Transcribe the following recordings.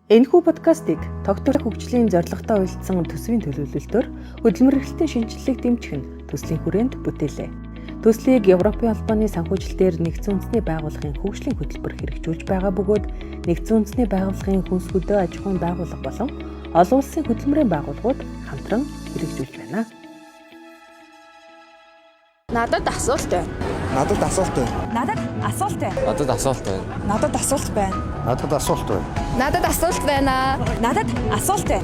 Энэхүү подкастыг тогтворох хөгжлийн зорилготой үйлдсэн төсвийн төлөвлөлтөөр хөдөлмөр эрхлэлтийн шинжилгээг дэмжих нь төслийн хүрээнд бүтээлээ. Төслийг Европын албаны санхүүжилтээр нэгдсэн үндэсний байгууллагын хөгжлийн хөтөлбөр хэрэгжүүлж байгаа бөгөөд нэгдсэн үндэсний байгууллагын хүнс хөдөө аж ахуйн байгууллага болон олон улсын хөдөлмөрийн байгууллагууд хамтран хэрэгжүүлж байна. Надад асуулт байна. Надад асуулт байна. Надад асуулт байна. Надад асуулт байна. Надад асуулт байна. Надад асуулт байна. Надад асуулт байна. Надад асуулт байна.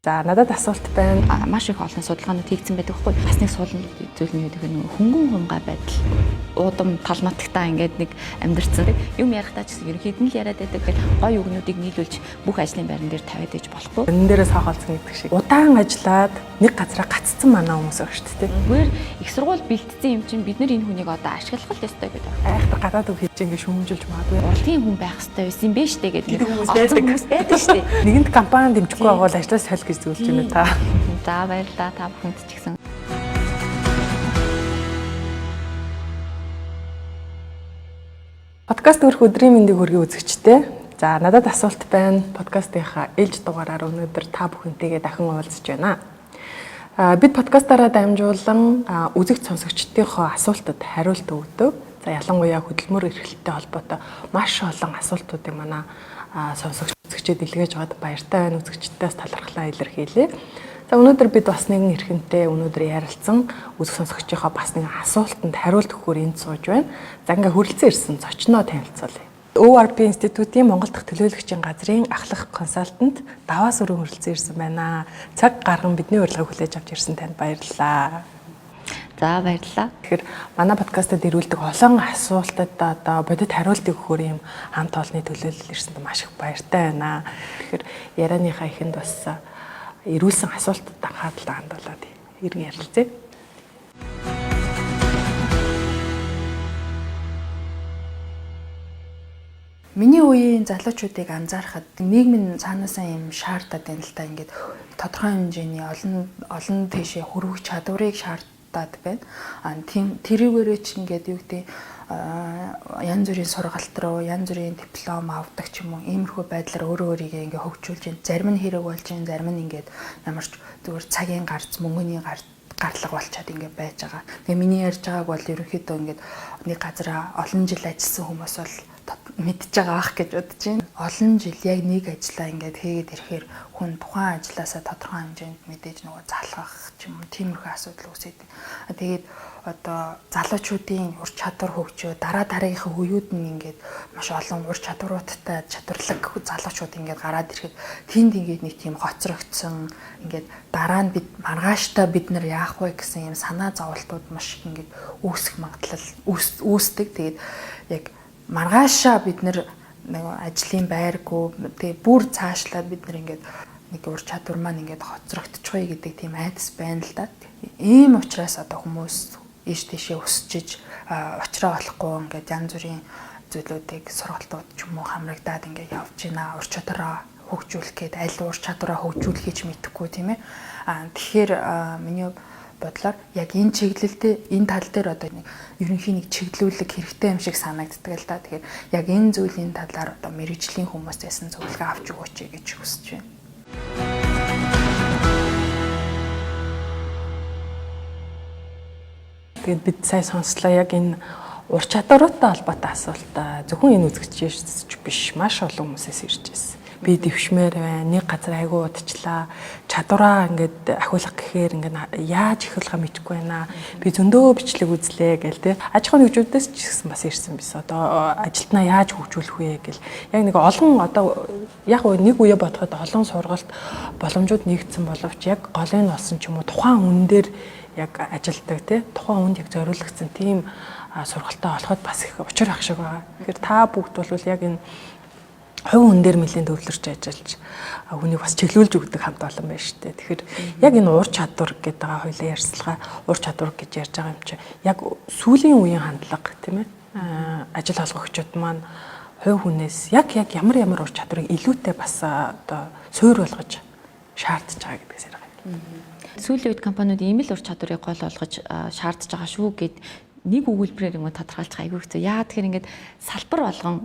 За надад асуулт байна. Маш их олон судалгаанууд хийгдсэн байдаг хгүй. Бас нэг суулна зүйл нь гэдэг нь хөнгөн хумгай байдал. Уудам тал нутагтаа ингээд нэг амьдэрсэн. Юм ярихдаа ч гэсэн ерөнхийд нь л яриад байдаг. Гой үгнүүдийг нийлүүлж бүх ажлын байран дээр тавиад иж болохгүй. Энэ дээрээс хаалцсан гэдэг шиг. Удаан ажиллаад нэг газараа гаццсан манай хүмүүс байгаа шүү дээ. Зүгээр их сургууль бэлтцсэн юм чинь бид нар энэ хүнийг одоо ашиглах л ёстой гэдэг. Айхтар гадаад үг хийж ингээд шүүмжилж магадгүй. Урлагийн хүн байх ёстой байсан юм бэ штэ гэдэг. Хүмүүс байдаг штэ. Нэгэнт компани дэмжихгүй байгаа бол ажлаас саль гэж зөвлөж байна та. За баярлалаа та бүхэнд ч гэсэн. Подкаст өрх өдрийн мэндийг хүргэе үзэгчтэй. За надад асуулт байна. Подкастынхаа ээлж дугаараар өнөөдөр та бүхэнтэйгээ дахин уулзж байна. Бид подкастаараа дамжуулан үзэгч сонсогчдынхоо асуултад хариулт өгдөг. За ялангуяа хөдөлмөр эрхлэлттэй холбоотой маш олон асуултуудыг манай сонсогч үзэгчид илгээж аваад баяртай байна. Үзэгчдээс талархлаа илэрхийлье. За өнөөдөр бид бас нэгэн эрхэнтэй өнөөдөр ярилцсан үзэг сонсогчийнхоо бас нэгэн асуултанд хариулт өгөхөөр энд сууж байна. За ингээ хүрэлцэн ирсэн зочноо танилцуулъя. ORP институтийн Монгол дахь төлөөлөгчийн газрын ахлах консалтант Даваас өрөө хүрэлцэн ирсэн байна. Цаг гарган бидний урилгыг хүлээж авч ирсэн танд баярлалаа. За баярлалаа. Тэгэхээр манай подкастад ирүүлдэг олон асуултад одоо бодит хариултыг өгөхөөр юм хамт олонны төлөөлөл ирсэнд маш их баяртай байна. Тэгэхээр ярианыхаа эхэнд бас ирүүлсэн асуултад анхаарал хандуулаад иргэн ярилцъя. Миний үеийн залуучуудыг анзаарахад нийгмийн цаанаасаа юм шаардаад байна л та ингээд тодорхой хэмжээний олон тийшээ хүрэх чадварыг шаардаад байна. Тэрүүгээрээ ч ингээд юу гэдэг янз бүрийн сургалт руу янз бүрийн диплом авдаг ч юм уу иймэрхүү байдлаар өөрийгөө ингээд хөгжүүлж байна. Зарим нь хэрэг болж байна, зарим нь ингээд ямар ч зүгээр цагийн гарц, мөнгөний гарлага болчиход ингээд байж байгаа. Тэгээ миний ярьж байгааг бол ерөнхийдөө ингээд нэг газараа олон жил ажилласан хүмүүс бол мэдж байгаа ах гэж бодож байна. Олон жил яг нэг ажлаа ингээд хийгээд ирэхээр хүн тухайн ажлаасаа тодорхой хэмжээнд мэдээж нөгөө залгах ч юм уу тиймэрхүү асуудал үүсээд байна. Тэгээд одоо залуучуудын ур чадвар хөгжөө дараагийнхаа үеуд нь ингээд маш олон ур чадваруудтай чадварлаг залуучууд ингээд гараад ирэхэд тэнд ингээд нэг тийм хоцрогдсон ингээд дараа нь маргааштай бид нар яах вэ гэсэн юм санаа зовлтууд маш их ингээд үүсэх магадлал үүсдэг. Тэгээд яг маргаашаа бид нар нэг ажлын байргүй тэгээ бүр цаашлаад бид нар ингээд нэг ур чадвар маань ингээд хоцрогдчихгүй гэдэг тийм айдас байна л да. Ийм учраас одоо хүмүүс ийш тийшээ өсчиж очроо олохгүй ингээд янз бүрийн зүйлүүдийг сургалтууд ч юм уу хамрагдаад ингээд явж байна. Ур чадвараа хөгжүүлэх гээд аль ур чадвараа хөгжүүлэхийг ч мэдэхгүй тийм ээ. Тэгэхээр миний бодлоор яг энэ чиглэлдээ энэ тал дээр одоо ерөнхийн нэг чиглүүлэг хэрэгтэй юм шиг санагддаг л да. Тэгэхээр яг энэ зүйлийн талаар одоо мэрэгжлийн хүмүүстээс нь зөвлөгөө авч өгөөч гэж хүсэж байна. Тэгээд бид сая сонслоо яг энэ ур чадвартай холбоотой асуулт зөвхөн энэ үзэгчээс биш маш олон хүмүүсээс ирж байна. Би дэвшмээр байна. Нэг газар айгуу удчлаа. Чадвараа ингээд ахиулах гэхээр ингээд яаж ахиулахаа мэдэхгүй байна. Би зөндөө бичлэг үзлээ гэл тэ. Аж ахуйн нэгжүүдээс ч гэсэн бас ирсэн биш. Одоо ажилтнаа яаж хөгжүүлэх вэ гэл. Яг нэг олон одоо яг нэг үе бодоход олон сургалт боломжууд нэгдсэн боловч яг голын нь болсон ч юм уу тухайн хүн дээр яг ажилдаг тэ. Тухайн хүнд яг зориулагдсан тийм сургалтаа олоход бас их учир ах шиг байгаа. Тэгэхээр та бүгд бол яг энэ хувь хүн дээр нэлээд төвлөрч ажиллаж хүнийг бас чиглүүлж өгдөг хамт олон байна шүү дээ. Тэгэхээр яг энэ ур чадвар гэдэг байгаа хоёлаа ярьцлага ур чадвар гэж ярьж байгаа юм чи яг сүүлийн үеийн хандлага тийм ээ ажил олгогчид маань хувь хүнээс яг ямар ур чадварыг илүүтэй бас одоо суурь болгож шаардж байгаа гэдгээс ярих. Сүүлийн үед компаниуд ийм л ур чадварыг гол олгож шаардж байгаа шүү гэд нэг өгүүлбэрээр юм тодорхойлж байгаа айгүй хэцүү. Яагаад тэгэхээр ингээд салбар болгон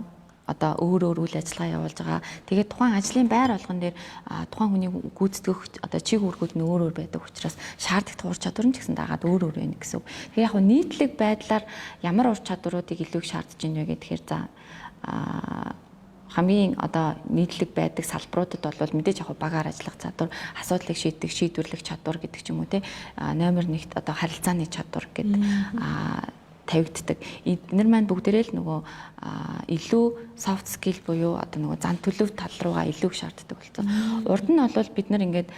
одоо өөр үйл ажиллагаа явуулж байгаа. Тэгээд тухайн ажлын байр болгон дээр тухайн хүний гүйцэтгэх одоо чиг үүргүүд нь өөр байдаг учраас шаардлагатай ур чадвар нь ч гэсэн дагаад өөр байна гэсэн үг. Тэгээд яг нь нийтлэг байдлаар ямар ур чадваруудыг илүү их шаардж байна вэ гэхээр за хамгийн одоо нийтлэг байдаг салбаруудад бол мэдээж яг багаар ажиллах чадвар, асуудлыг шийдвэрлэх чадвар гэдэг ч юм уу те номер 1-т одоо харилцааны чадвар гэдэг тавигддаг. Эдгээр маань бүгдээрээ л нөгөө илүү soft skill буюу одоо нөгөө зан төлөв тал руугаа илүү их шаарддаг болсон. Урд нь бол бид нар ингээд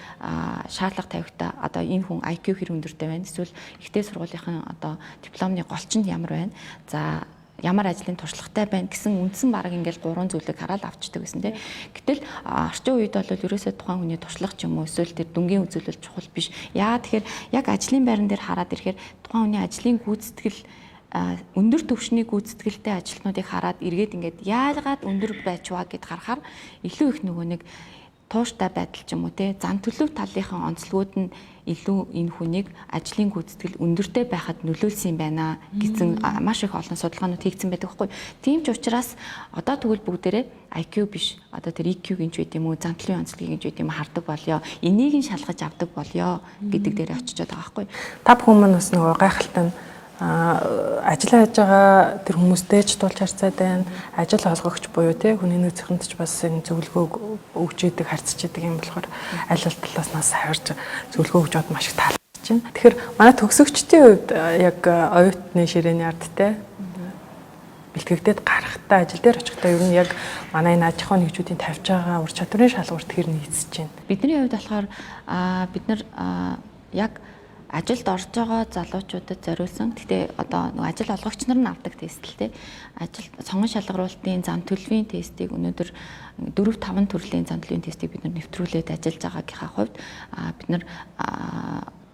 шаардлага тавихтаа одоо энэ хүн IQ хэр өндөртэй байна. Эсвэл ихтэй сургуулийнхын одоо дипломны голчинд ямар байна. За ямар ажлын туршлагатай байна гэсэн үндсэн бараг ингээд 3 зүйлийг хараад авчдаг гэсэн тийм. Гэтэл орчин үед бол ерөөсөө тухайн хүний туршлага ч юм уу эсвэл тэр дүнгийн үзүүлэлт чухал биш. Яагаад тэгэхээр яг ажлын байран дээр хараад ирэхээр тухайн хүний ажлын гүйцэтгэл өндөр түвшний гүйцэтгэлтэй ажилтнуудыг хараад эргээд ингээд яагаад өндөр байчваа гэд харахаар илүү их нөгөө нэг тууштай байдал ч юм уу те зан төлөв талынхаа онцлогуд нь илүү энэ хүнийг ажлын гүйцэтгэл өндөртэй байхад нөлөөлсөн юм байна гэсэн маш их олон судалгаанууд хийгдсэн байдаг байхгүй. Тийм ч учраас одоо тэгвэл бүгдээрээ IQ биш одоо тэр EQ гинж байт юм уу зан төлөвийн онцлогийг гинж байт юм хардаг болёо. Энийг нь шалгаж авдаг болёо гэдэг дээр очиж байгаа байхгүй. Та бүхэн бас нөгөө гайхалтай ажил хийж байгаа тэр хүмүүстэй ч тулж харцаад байна. Ажил олгогч буюу те хүний нөөцөнд ч бас энэ зөвлөгөө өгч идэг харьцаж идэг юм болохоор аль аль талаас нас хавирж зөвлөгөө өгч бод маш их таалагдж байна. Тэгэхээр манай төгсөгчдийн хувьд яг оюутны ширээний ард те бэлтгэгдээд гарахтаа ажил дээр очихдаа ер нь яг манай энэ аж ахуйн нэгжүүдийн тавьж байгаа ур чадварын шалгуурт хэр нийцэж байна. Бидний хувьд болохоор бид нар яг ажилд орж байгаа залуучуудад зориулсан. Гэхдээ одоо нэг ажил олгогч нар нь авдаг тест л те. Ажил сонгон шалгаруулалтын зан төлөвийн тестийг өнөөдөр 4-5 төрлийн зан төлөвийн тестийг бид нар нэвтрүүлээд ажиллаж байгаагийнхаа хувьд бид нар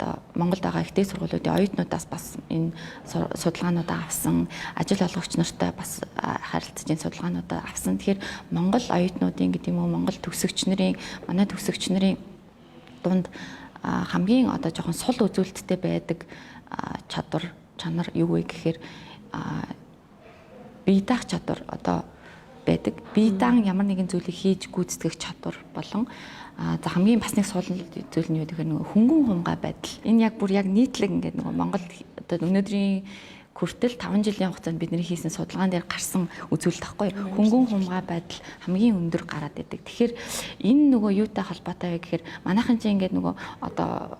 одоо Монголд байгаа ихтэй сургуулиудын оюутнуудаас бас энэ судалгаануудаа авсан, ажил олгогч нартай бас харилцаж энэ судалгаануудаа авсан. Тэгэхээр Монгол оюутнуудын гэдэг юм уу Монгол төгсөгч нарын манай төгсөгч нарын дунд хамгийн одоо жоохон сул үзүүлэлттэй байдаг чадвар чанар юу вэ гэхээр бие даах чадвар одоо байдаг. Бие даан ямар нэгэн зүйлийг хийж гүйцэтгэх чадвар болон за хамгийн бас нэг сул зүйл нь юу гэхээр нөгөө хөнгөн хумгай байдал. Энэ яг бүр яг нийтлэг ингээд нөгөө Монгол одоо өнөөдрийн хүртэл 5 жилийн хугацаанд бидний хийсэн судалгаан дээр гарсан үзүүлэлт тахгүй. Хөнгөн хумгай байдал хамгийн өндөр гараад байдаг. Тэгэхээр энэ нөгөө юутай холбоотой вэ гэхээр манайхан чинь ингээд нөгөө одоо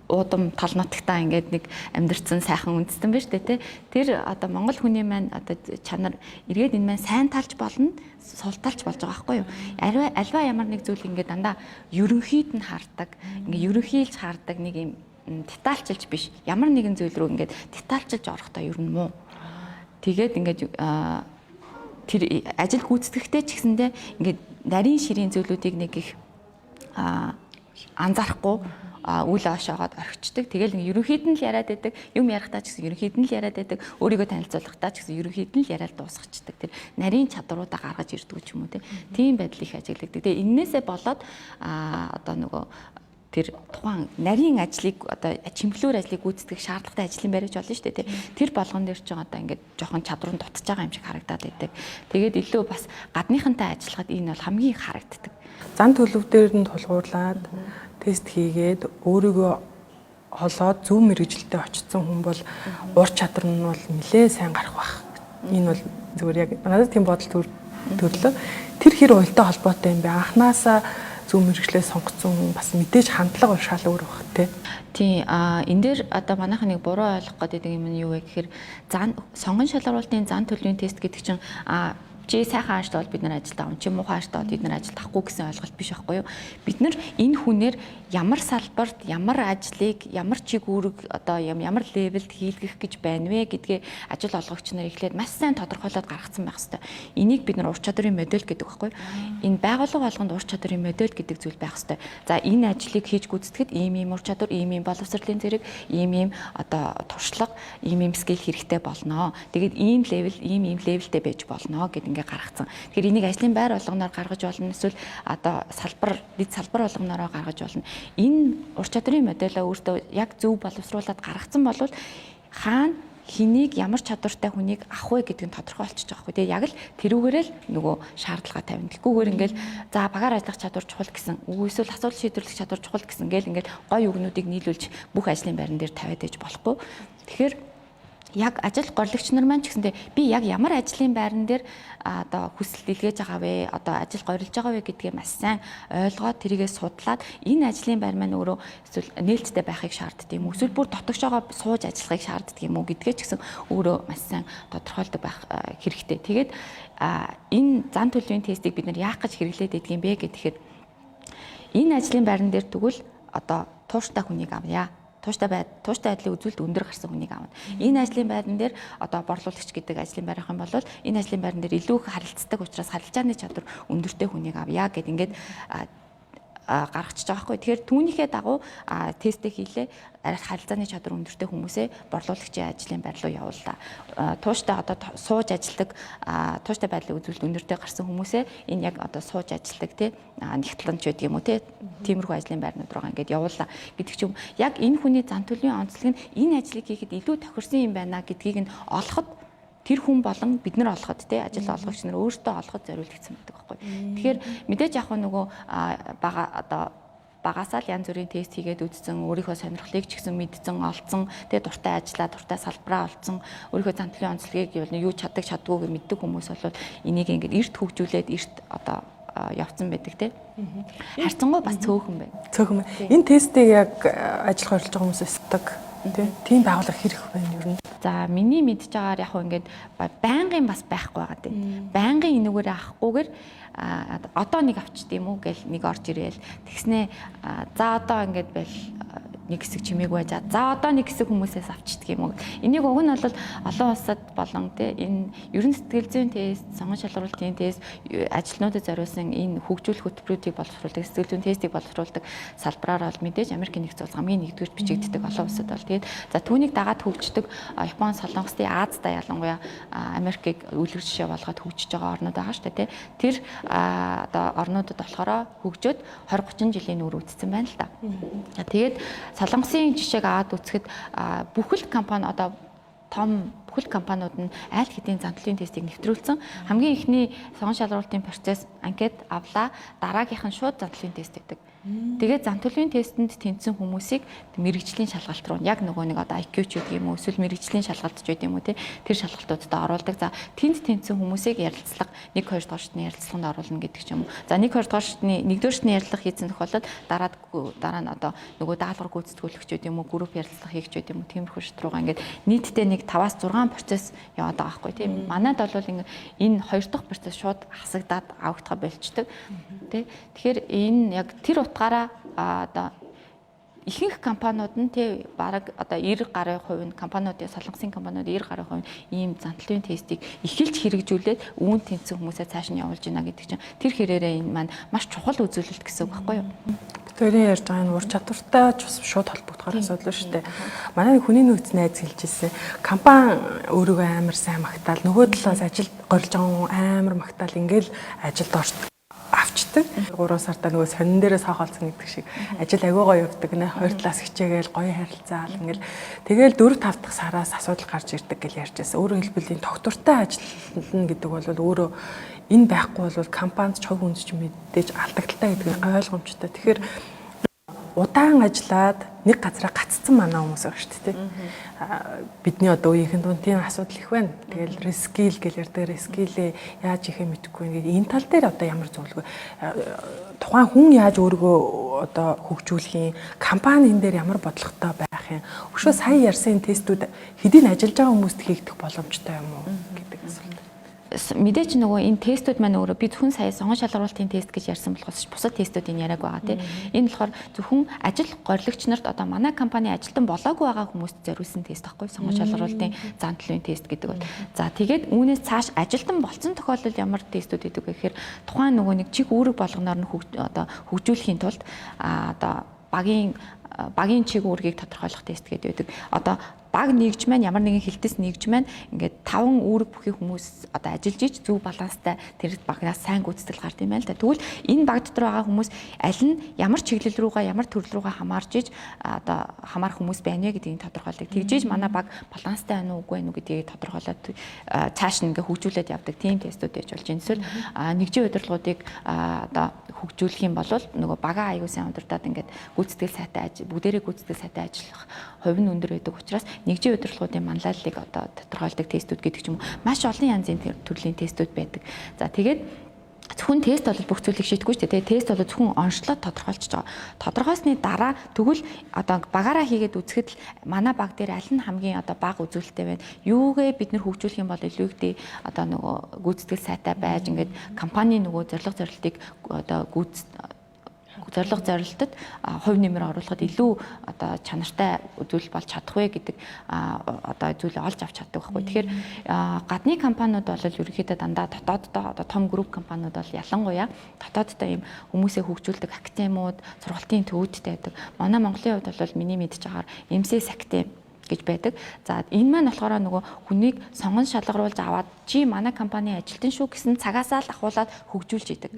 уудам тал нутагтаа ингээд нэг амьдэрсэн сайхан үндэстэн байна шүү дээ тий. Тэр одоо монгол хүний маань одоо чанар эргээд энэ маань сайн талж болно, сул талж болж байгаа байхгүй юу. Альва ямар нэг зүйл ингээд дандаа ерөнхийд нь хардаг. Ингээд ерөнхийлж хардаг нэг юм детальчилж биш. Ямар нэгэн зүйл рүү ингээд детальчилж орохдоо ер нь муу. Тэгээд ингээд тэр ажил гүйцэтгэхтэй ч гэсэндээ ингээд нарийн ширийн зүйлүүдийг нэг их анзаарахгүй үл оошоогоод орхичдаг. Тэгэл нэг ерөнхийд нь л яриад байдаг. Юм ярихтаа ч гэсэн ерөнхийд нь л яриад байдаг. Өөрийгөө танилцуулахдаа ч гэсэн ерөнхийд нь л яриад дуусгачдаг. Тэр нарийн чадваруудаа гаргаж ирдэг ч юм уу тийм байдал их ажиглагддаг. Тэгээ энээсээ болоод одоо нөгөө тэр тухайн нарийн ажлыг одоо чимглүүр ажлыг гүйцэтгэх шаардлагатай ажлын байраж болно шүү дээ. Тэр болгон дээр ч одоо ингээд жоохон чадвар нь дутж байгаа юм шиг харагдаад байдаг. Тэгээд илүү бас гадныхантай ажиллахад энэ бол хамгийн их харагддаг. Зан төлөв дээр нь тулгуурлаад тест хийгээд өөрийгөө холоод зөв мэрэгжилтэд очсон хүн бол ур чадвар нь бол нэлээ сайн гарах байх. Энэ бол зөвөр яг надад тийм бодол төрлөө. Тэр хэр уялдаа холбоотой юм бэ? Анханасаа зөв мэрэгчлээ сонгоцсон хүн бас мэдээж хандлага уушаал өөр байх тий. Тийм энэ дээр одоо манайхан нэг буруу ойлгох гэдэг юм нь юу вэ гэхээр сонгон шалгаруулалтын зан төлөвийн тест гэдэг чинь чи сайхан ажилтаа бол бид нар ажилд авах, чи муухай ажилтаа бид нар ажилд авахгүй гэсэн ойлголт биш байхгүй юу? Бид нар энэ хүнээр ямар салбарт, ямар ажлыг, ямар чиг үүрэг одоо ямар левелд хийлгэх гэж байна вэ гэдгээ ажил олгогч нар эхлээд маш сайн тодорхойлоод гаргацсан байх хэрэгтэй. Энийг бид нар ур чадварын модель гэдэг байхгүй юу? Энэ байгууллага болгонд ур чадварын модель гэдэг зүйл байх хэрэгтэй. За энэ ажлыг хийж гүйцэтгэхэд ийм ур чадвар, ийм боловсролын зэрэг, ийм одоо туршлага, ийм скил хэрэгтэй болно. Тэгээд ийм левелтэй байж болно гэдэг ингээ гаргацсан. Тэгэхээр энийг ажлын байр болгоноор гаргаж болно. Эсвэл одоо дэд салбар болгоноороо гаргаж болно. Энэ ур чадварын модельөө өөртөө яг зөв боловсруулад гаргацсан бол хаана хэнийг ямар чадвартай хүнийг авах вэ гэдэг нь тодорхой болчихж байгаа хгүй. Тэгээ яг л тэрүүгээрээ л нөгөө шаардлага тавина. Тэгэхгүйгээр ингээл за багаар ажиллах чадвар чухал гэсэн, эсвэл асуудал шийдвэрлэх чадвар чухал гэсэн ингээл гоё үгнүүдийг нийлүүлж бүх ажлын байран дээр тавиад ээж болохгүй. Тэгэхээр яг ажил горилагч нар маань ч гэсэндээ би яг ямар ажлын байран дээр одоо хүсэл дэлгээж байгаа вэ? Одоо ажил горилж байгаа вэ гэдгээ маш сайн ойлгоод тэрийгээ судлаад энэ ажлын байр маань өөрөө эсвэл нээлттэй байхыг шаарддаг юм уу? Эсвэл бүр дотогшоогоо сууж ажиллахыг шаарддаг юм уу гэдгээ ч гэсэн өөрөө маш сайн тодорхойлдог байх хэрэгтэй. Тэгээд энэ зан төлөвийн тестийг бид нар яах гэж хэрэглээд идэх юм бэ гэхээр энэ ажлын байран дээр тэгвэл одоо тууштай хүнийг авъя. Тууштай байдлын үзүүлэлт өндөр гарсан хүнийг авна. Энэ ажлын байран дээр одоо борлуулагч гэдэг ажлын байр авах юм бол энэ ажлын байран дээр илүү их харилцдаг учраас харилцааны чадвар өндөртэй хүнийг авъя гэд ингээд гаргачихж байгаа хгүй. Тэгэхээр түүнийхээ дагуу тестээ хийлээ. Харилцааны чадвар өндөртэй хүмүүсээ борлуулагчийн ажлын байр руу явууллаа. Тууштай одоо сууж ажилладаг, тууштай байдлын үзүүлэлт өндөртэй гарсан хүмүүсээ энэ яг одоо сууж ажилладаг тий нэгтлэнч байдаг юм уу тий тиймэрхүү ажлын байрнууд руугаа ингээд явууллаа гэдэг ч юм. Яг энэ хүний зан төлөвийн онцлог нь энэ ажлыг хийхэд илүү тохирсон юм байна гэдгийг нь олоход тэр хүн болон бид нар олоход тий ажил олгогч нар өөртөө олоход зориулагдсан байдаг байхгүй. Тэгэхээр мэдээж яг нөгөө багасаа л янз бүрийн тест хийгээд үзсэн, өөрийнхөө сонирхлыг ч гэсэн мэдсэн, олцсон, тэгээ дуртай ажиллаа, дуртай салбараа олцсон, өөрийнхөө зан төлөвийн онцлогийг юу чаддаг чаддгүйг мэддэг хүмүүс бол энийг ингээд эрт хөгжүүлээд эрт одоо явцсан байдаг тий. Харцангуй бас цөөхөн байна. Цөөхөн байна. Энэ тестийг яг ажил горилж байгаа хүмүүс өсдөг. Тийм байгууллага хэрэг байна ер нь. За миний мэдж байгаагаар яг хөө ингээд байнгын бас байхгүй байгаа тийм. Байнгын энүүгээр авахгүйгээр одоо нэг авчт юм уу гэл нэг орж ирээл тэгснээ за одоо ингээд байл нэг хэсэг чимээгүй байж за одоо нэг хэсэг хүмүүсээс авчдаг юм уу. Энийг уг нь бол олон улсад болон тий энэ ерөн сэтгэл зүйн тест, сонгон шалгуулалтын тест, ажилтнуудад зориулсан энэ хөгжүүлэх хөтөлбөрүүдийг боловсруулдаг, сэтгэл зүйн тестийг боловсруулдаг салбараар бол мэдээж Америкийн нэгдсэн улс хамгийн нэгдүгээр бичигддэг олон улсад бол тэгээд за түүнийг дагаад хөгждөг Япон, Солонгосын Азтай ялангуяа Америкийг үлгэр жишээ болгоод хөгжиж байгаа орнууд байгаа шүү дээ тий. Тэр одоо орнуудад болохоор хөгжөөд 20-30 жилийн үр үзсэн байна л да. Тэгээд Солонгосын жишээг аваад үзэхэд бүхэл компани одоо том бүхэл компаниуд нь аль хэдийн зан төлөвийн тестийг нэвтрүүлсэн. Хамгийн ихний сонгон шалгуулалтын процесс анкет авлаа. Дараагийнх нь шууд зан төлөвийн тест гэдэг. Тэгээд зан төлөвийн тестэнд тэнцсэн хүмүүсийг мэрэгжлийн шалгалт руу яг нөгөө нэг одоо IQ ч гэдэг юм уу эсвэл мэрэгжлийн шалгалтч гэдэг юм уу тэр шалгалтуудад оруулдаг. За тэнд тэнцсэн хүмүүсийг ярилцлага 1 2 дугаар шатны ярилцлаганд оруулна гэдэг ч юм уу. За 1 2 дугаар шатны 1-р шатны ярилцлага хийсэн тохиолдолд дараа нь одоо нөгөө даалгавар гүйцэтгүүлэгч гэдэг юм уу групп ярилцлага хийгч гэдэг юм уу тиймэрхүү шат руугаа ингээд нийтдээ нэг 5-6 процесс яваад байгаа байхгүй тийм. Манайд бол ингээд энэ 2 дахь процесс шууд хасагдаад авагдах болчдөг. Тэ. Тэгэхээр энэ яг тэр утгаараа одоо ихэнх компаниуд нь тий бараг одоо 90 гаруй хувь нь компаниудын солонгосын компаниуд 90 гаруй хувь нь ийм зан төлөвийн тестийг эхэлж хэрэгжүүлээд үүн тэнцсэн хүмүүсээ цааш нь явуулж гинэ гэдэг чинь тэр хэрээрээ энэ маань маш чухал үзүүлэлт гэсэн үг байхгүй юу? Тэрийн ярьж байгаа энэ ур чадвартай ч бас шууд холбогдохоор асуудал шүү дээ. Манай хүний нөөц найз хэлжсэн. Компани өөрийгөө амар сайн магтаал, нөгөө талаас ажил горилж байгаа амар магтаал ингээл ажилд ордог. Авчдаг. 3 сартаа нөгөө сонин дээрээс хохолцсон гэдэг шиг ажил агиугаа явдаг нэ. 2 талаас хичээгээл гоё харилцаал ингээл тэгэл 4 5 дахь сараас асуудал гарч ирдэг гэж ярьжсэн. Өөрөөр хэлбэл энэ тогтвортой ажиллана гэдэг бол өөрөө энэ байхгүй бол компанид ч хог үнсч мэдээж алдагдaltaа гэдэг нь ойлгомжтой. Тэгэхээр удаан ажиллаад нэг газараа гаццсан манай хүмүүс байгаа шүү дээ. Бидний одоо үеийнхэн дунд тийм асуудал их байна. Тэгэл рескил гэж ярьдаг. Рескилээ яаж ихэ мэдэхгүй ингээд энэ тал дээр одоо ямар зөвлөгөө тухайн хүн яаж өөрийгөө одоо хөгжүүлэх юм, компани энэ дээр ямар бодлоготой байх юм. Өшөө сая ярьсан тестүүд хэдийн ажиллаж байгаа хүмүүст хийгдэх боломжтой юм уу гэдэг асуулт. Мэдээч нөгөө энэ тестүүд маань өөрөө би зөвхөн сая сонгон шалгуулалтын тест гэж ярьсан болохоос бусад тестүүдийн яриаг байгаа тийм. Энэ болохоор зөвхөн ажил горилагч нарт одоо манай компани ажилтан болоогүй байгаа хүмүүст зориулсан тест байхгүй сонгон шалгуулалтын зан төлөвийн тест гэдэг бол. За тэгээд үүнээс цааш ажилтан болсон тохиолдолд ямар тестүүд идэг вэ гэхээр тухайн нөгөө нэг чиг үүрэг болгоноор нь одоо хөгжүүлэхийн тулд одоо багийн чиг үүргийг тодорхойлох тест гэдэг байдаг. Одоо баг нэгж маань ямар нэгэн хилтэс нэгж маань ингээд 5 үүрэг бүхий хүмүүс одоо ажиллаж иж зөв баланстай тэр багнаас сайн гүйцэтгэл гард юм байна л да. Тэгвэл энэ баг дотор байгаа хүмүүс аль нь ямар чиглэл рүүгээ ямар төрөл рүүгээ хамаарж иж одоо хамаарх хүмүүс байна вэ гэдгийг тодорхойлдог. Тэгжээж манай баг баланстай байна уу үгүй байна уу гэдгийг тодорхойлоод цааш нь ингээ хөгжүүлээд явдаг тийм тестүүд байж болж байна. Эсвэл нэгжийн удирдлагуудыг одоо хөгжүүлэх юм бол нөгөө багаа аягүй сайн удирдаад ингээд гүйцэтгэл сайтай бүгдээрээ гүйцэтгэл сайтай ажиллах хувь нь өндөр байдаг учраас нэгжийн удирдлагуудын манлайллыг одоо тодорхойлдог тестүүд гэдэг ч юм уу маш олон янзын төрлийн тестүүд байдаг. За тэгээд зөвхөн тест бол бүх зүйлийг шийдэхгүй шүү дээ. Тест бол зөвхөн онцлоод тодорхойлж байгаа. Тодорхойлсны дараа тэгвэл одоо багаараа хийгээд үзэхэд л манай баг дээр аль нь хамгийн одоо бага үзүүлэлттэй байна. Юугээ бид нэр хөгжүүлэх юм бол илүү ихтэй одоо нөгөө гүйцэтгэл сайтай байж ингээд компани нөгөө зорилготыг одоо зорилго зорилтод хувь нэмэр оруулахад илүү одоо чанартай үзүүл болж чадах вэ гэдэг одоо зүйлээ олж авч чаддаг байхгүй. Тэгэхээр гадны компаниуд бол ерөнхийдөө дандаа дотооддоо одоо том групп компаниуд бол ялангуяа дотооддоо ийм хүмүүсээ хөгжүүлдэг академиуд, сургалтын төвүүдтэй байдаг. Манай Монголын хувьд бол миний мэдж байгаагаар МСС академи гэж байдаг. За энэ маань болохоор нөгөө хүнийг сонгон шалгаруулж аваад чи манай компани ажилтан шүү гэсэн цагаасаа л ахуулаад хөгжүүлж идэг.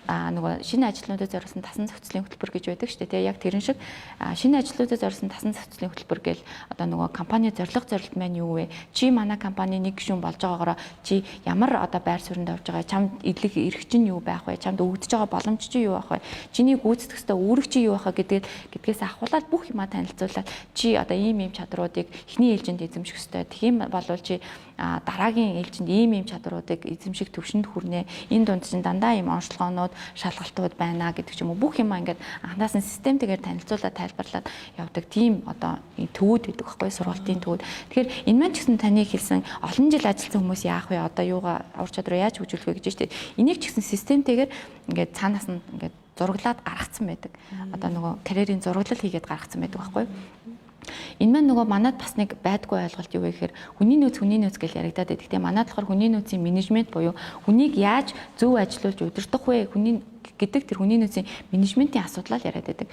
Нөгөө шинэ ажилтнуудад зориулсан тасан зохицлын хөтөлбөр гэж байдаг шүү дээ. Яг тэрэн шиг шинэ ажилтнуудад зориулсан тасан зохицлын хөтөлбөр гэл одоо нөгөө компани зорилт маань юу вэ? Чи манай компани нэг гишүүн болж байгаагаараа чи ямар одоо байр суурьнд орж байгаа? Чамд эдлэг эрх чинь юу байх вэ? Чамд өгдөж байгаа боломж чинь юу байх вэ? Чиний гүйцэтгэх ёстой үүрэг чинь юу байх вэ гэдгээс ахуулаад бүх юмаа танилцуулаад чи одоо ийм чадруудыг эхний ээлжинд эзэмших ёстой. Тэгхийн бол чи дараагийн ээлжинд ийм чадруудыг эзэмших төвшөнд хүрнэ. Энэ дунд чинь дандаа ийм онцлогоонууд, шалгалтууд байна гэдэг ч юм уу. Бүх юм ингээд анханаас нь системтэйгээр танилцуулаад тайлбарлаад явдаг тийм одоо төвүүд гэдэг байхгүй сургалтын төвүүд. Тэгэхээр энэ маань ч гэсэн таны хэлсэн олон жил ажилласан хүмүүс яах вэ? Одоо юугаа ур чадвар яаж хөгжүүлэх вэ гэж байна шүү дээ. Энийг ч гэсэн системтэйгээр ингээд цаанаас нь ингээд зураглаад гаргацсан байдаг. Одоо нөгөө карьерийн зураглал хийгээд гаргацсан байдаг байхгүй. Энэ маань нөгөө манад бас нэг байдгүй ойлголт юу вэ гэхээр хүний нөөц гэж яригадаад байдаг. Гэтэ манад болохоор хүний нөөцийн менежмент буюу хүнийг яаж зөв ажилуулж удирдах вэ? Хүний гэдэг тэр хүний нөөцийн менежментийн асуудлаар яриад байдаг.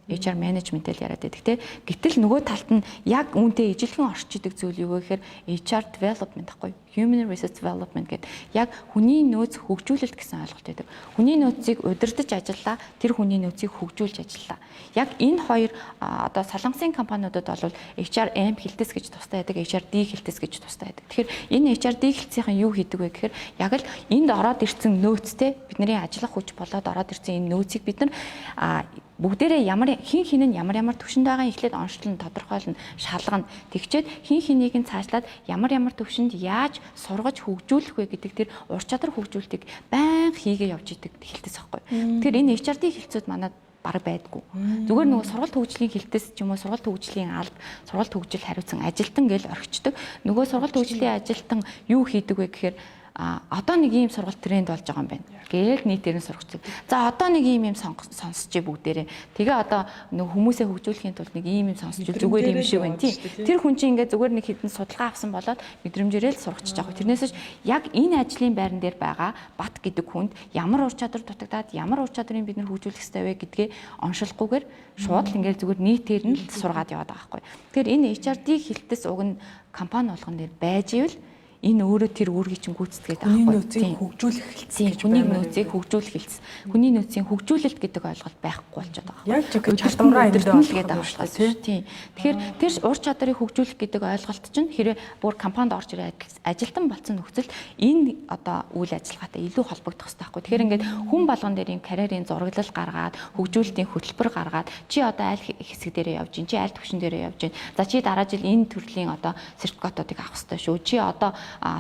HR менежментэл яриад байдаг те. Гэтэл нөгөө талд нь яг үүнтэй ижилхэн орчидаг зүйл юу вэ гэхээр HR development гэхгүй. Human Resource Development гэдэг яг хүний нөөц хөгжүүлэлт гэсэн ойлголт байдаг. Хүний нөөцийг удирдах ажиллаа, тэр хүний нөөцийг хөгжүүлж ажиллаа. Яг энэ хоёр одоо солонгосын компаниудад бол HRM хэлтэс гэж тустай байдаг, HRD хэлтэс гэж тустай байдаг. Тэгэхээр энэ HRD хэлтсийн юу хийдэг вэ гэхээр яг л энд ороод ирсэн нөөцтэй бидний ажиллах хүч болоод ороод ирсэн энэ нөөцийг бид нар бүгдээрээ хин нь ямар төвшөнд байгаа ихлээд онцлон тодорхойлно, шалгана. Тэгчээд хин хэнийг нь цаашлаад ямар төвшөнд яаж сургаж хөгжүүлэх вэ гэдэг тэр ур чадвар хөгжүүлэлтийг байнга хийгээ явж идэг хэлтэс байхгүй. Тэгэхээр энэ HRD хэлтсүүд манад бараг байдгүй. Зүгээр нөгөө сургалт хөгжлийн хэлтэс ч юм уу сургалт хөгжлийн алба, сургалт хөгжил хариуцсан ажилтан гэж орхичдаг. Нөгөө сургалт хөгжлийн ажилтан юу хийдэг вэ гэхээр одоо нэг ийм сургалт тренд болж байгаа юм байна. Гээл нийтээр нь сургацдаг. За одоо нэг ийм сонсчээ бүгдээрээ. Тэгээ одоо нэг хүмүүсээ хөгжүүлэхийн тулд нэг ийм сонсч зүгээр юм шиг байна тий. Тэр хүн чинь ингээд зүгээр нэг хідэн судалгаа авсан болоод мэдрэмжээрээ л сургачих жоох. Тэрнээсээ яг энэ ажлын байран дээр байгаа бат гэдэг хүнд ямар ур чадвар дутагдаад ямар ур чадрыг бид нэр хөгжүүлэх ёстой вэ гэдгээ оншилгохгүйгээр шууд л ингээд зүгээр нийтээр нь л сургаад яваад байгаа байхгүй. Тэгэхээр энэ HRD хэлтэс уг нь компани болгон дээр байж ивэл энэ өөрөө тэр үүргийг чинь гүйцэтгээд байгаа байхгүй. Хүний нөөцийг хөгжүүлэх хэлтс гэж хүний нөөцийг хөгжүүлэх хэлтс. Хүний нөөцийн хөгжүүлэлт гэдэг ойлголт байхгүй болчиход байгаа. Яг ч чадвараа эндээ олгоод байгаа шүү дээ. Тэгэхээр тэр ур чадрыг хөгжүүлэх гэдэг ойлголт чинь хэрэг бүр компанид орж ирээд ажилтан болсон нөхцөл энэ одоо үйл ажиллагаатай илүү холбогдох хэрэгтэй байхгүй. Тэгэхээр ингээд хүн болгон дээр юм карьерийн зураглал гаргаад, хөгжүүлэлтийн хөтөлбөр гаргаад чи одоо аль хэсэг дээрээ явж гин, чи аль түвшин дээрээ явж гин. За чи дараа жил энэ төрлийн одоо сертификатуудыг авах хэрэгтэй шүү. Чи одоо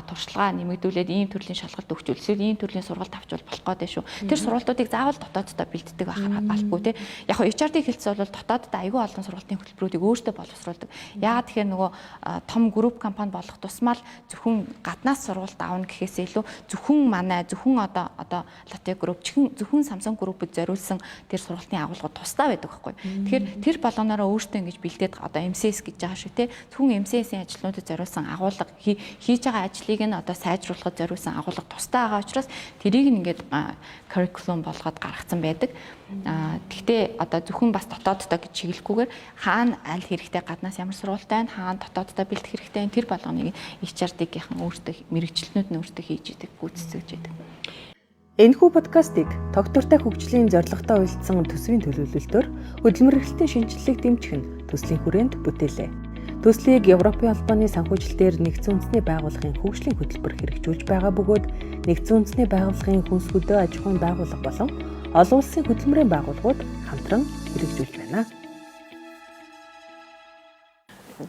туршлага нэмэгдүүлээд ийм төрлийн шалгалт өгч үлсэл ийм төрлийн сургалт авчвал болох гэдэг шүү. Тэр сургалтуудыг заавал дотооддоо бэлддэг байхаар албагүй те. Яг нь HRD хэлтс бол дотооддоо аюул олон сургалтын хөтөлбөрүүдийг өөртөө боловсруулдаг. Яагаад тэгэхээр нөгөө том групп компани болох тусмаа л зөвхөн гаднаас сургалт аавна гэхээс илүү зөвхөн одоо Lotte Group зөвхөн Samsung Group-д зориулсан тэр сургалтын агуулгууд тусдаа байдаг байхгүй. Тэгэхээр тэр болгоноороо өөртөө ингэж бэлдээд одоо MCS гэж байгаа шүү те. Зөвхөн MCS-ийн ажлуудад зориулсан агуулга хийж байгаа байгаа ажлыг нь одоо сайжруулахад зориулсан агуулга тустай байгаа учраас тэрийг нь ингээд curriculum болгоод гаргацсан байдаг. Гэхдээ одоо зөвхөн бас дотооддоо гэж чиглэлгүйгээр хаана аль хэрэгтэй гаднаас ямар сургуультай байна, хаана дотооддоо бэлтгэх хэрэгтэй байна, тэр болгоныг HRD-гийнхэн өөртөө мэрэгчлэнүүд нь өөртөө хийж идэг, гүйцэтгэж идэг. Энэхүү подкастыг тогтвортой хөгжлийн зорилготой үйлдсэн төсвийн төлөвлөлтөөр хөдөлмөрлөлтийн шинжилгээг дэмжих нь төслийн хүрээнд бүтээлээ. Төслийг Европын албаны санхүүжилтээр Нэгдсэн үндэсний байгууллагын хөгжлийн хөтөлбөр хэрэгжүүлж байгаа бөгөөд Нэгдсэн үндэсний байгууллагын хүнс хөдөө аж ахуйн байгууллага болон олон улсын хөтөлмөрийн байгууллагууд хамтран хэрэгжүүлж байна.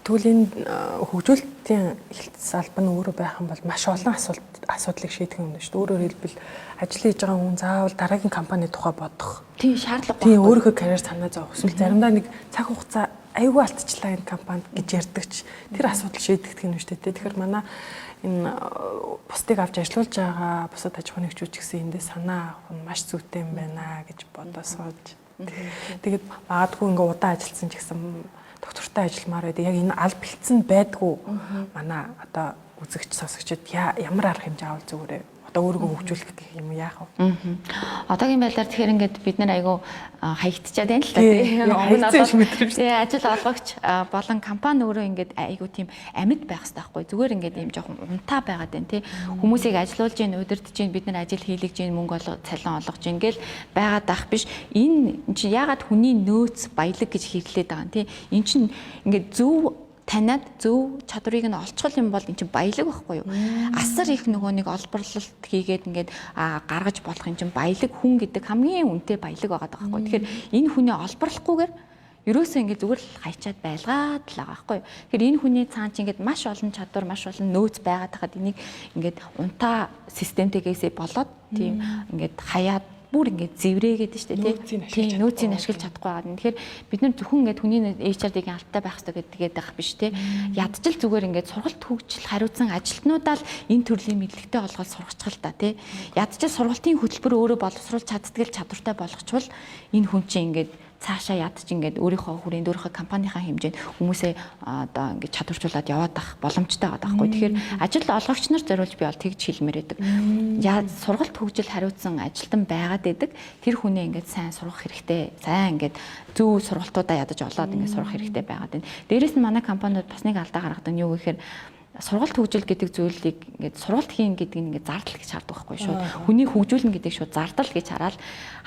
Түүлийн хөгжүүлэлтийн хэлтс албан нь өөрөө байх юм бол маш олон асуудлыг шийдэх юм байна шүү дээ. Өөрөөр хэлбэл ажил хийж байгаа хүн заавал дараагийн компани тухай бодох. Тийм шаардлага байна. Тийм өөрийнхөө карьер санаа зовох. Эсвэл заримдаа нэг цаг хугацаа аюул алдчихлаа энэ компанид гэж ярьдагч тэр асуудал шийдэгдэх юм шүү дээ. Тэгэхээр манай энэ бусдыг авч ажиллуулж байгаа бусад аж ахуйн нэгжүүч гэсэн эндээ санаа авах нь маш зүйтэй юм байна гэж бодосооч. Тэгээд магадгүй ингээ удаан ажилласан ч гэсэн доктортой ажилламаар байдаг. Яг энэ аль бэлдсэн байдгүй манай одоо үзэгч сонсогчид ямар арга хэмжээ авал зүгээрээ одоо өөрийгөө хөгжүүлэх гэх юм яах вэ? Одоогийн байдлаар тэгэхээр ингээд бид нар айгүй хаягдчаад байна л та тийм. Ажил олгогч болон компани өөрөө ингээд айгүй тийм амьд байх хэрэгтэй байхгүй. Зүгээр ингээд ийм жоохон унтаа байгаад байна тийм. Хүмүүсийг ажилуулж гин, удирдах гин, бид нар ажил хийлгэж гин, мөнгө цалин олгож гин гэл байгаад байх биш. Энэ чи ягаад хүний нөөц баялаг гэж хэрлээд байгаа юм тийм. Эн чин ингээд зөв танад зөв чадварыг нь олцгол юм бол эн чинь баялаг байхгүй юу? Асар их нөгөө нэг олборлолт хийгээд ингээд гаргаж болох юм чинь баялаг хүн гэдэг хамгийн үнэтэй баялаг байгаа байхгүй. Тэгэхээр энэ хүний олборлохгүйгээр ерөөсөө ингээд зүгээр л хайчаад байлгаад л байгаа байхгүй юу? Тэгэхээр энэ хүний цаан чинь ингээд маш олон чадвар, маш олон нөөц байгаад хахад энийг ингээд унтаа системтэйгээсээ болоод тийм ингээд хаяад бүр ингээд зэврээгээд штэ тий нөөцийг ашиглаж чадахгүй байгаа. Тэгэхээр бид нар зөвхөн ингээд хүний HRD-гийн алттай байх хэрэгтэй гэдгээд байх биш тий. Ядчил зүгээр ингээд сургалт хөгжил хариуцсан ажилтнуудаа л энэ төрлийн мэдлэгтэй олгоод сургачих л та тий. Ядчил сургалтын хөтөлбөр өөрөө боловсруулж чаддгал чадвартай болгочвол энэ хүн чинь ингээд цаашаа ядч ингээд өөрийнхөө хүрээнд өөрийнхөө компанийнхаа хэмжээнд хүмүүсээ одоо ингээд чадваржуулаад яваад байх боломжтой байгаа байхгүй. Тэгэхээр ажил олгогч нар зориулж би бол тэгж хэлмээр байдаг. Сургалт хөгжил хариуцсан ажилтан байгаад байдаг. Тэр хүнээ ингээд сайн сургах хэрэгтэй. Сайн ингээд зөв сургалтуудаа ядаж олоод ингээд сурах хэрэгтэй байгаад байна. Дээрээс нь манай компаниуд бас нэг алдаа гаргадаг нь юу гэхээр сургалт хөгжил гэдэг зүйлийг ингээд сургалт хийн гэдэг нь ингээд зардал гэж хардаг байхгүй шүү. Хүний хөгжүүлнэ гэдэг шууд зардал гэж хараад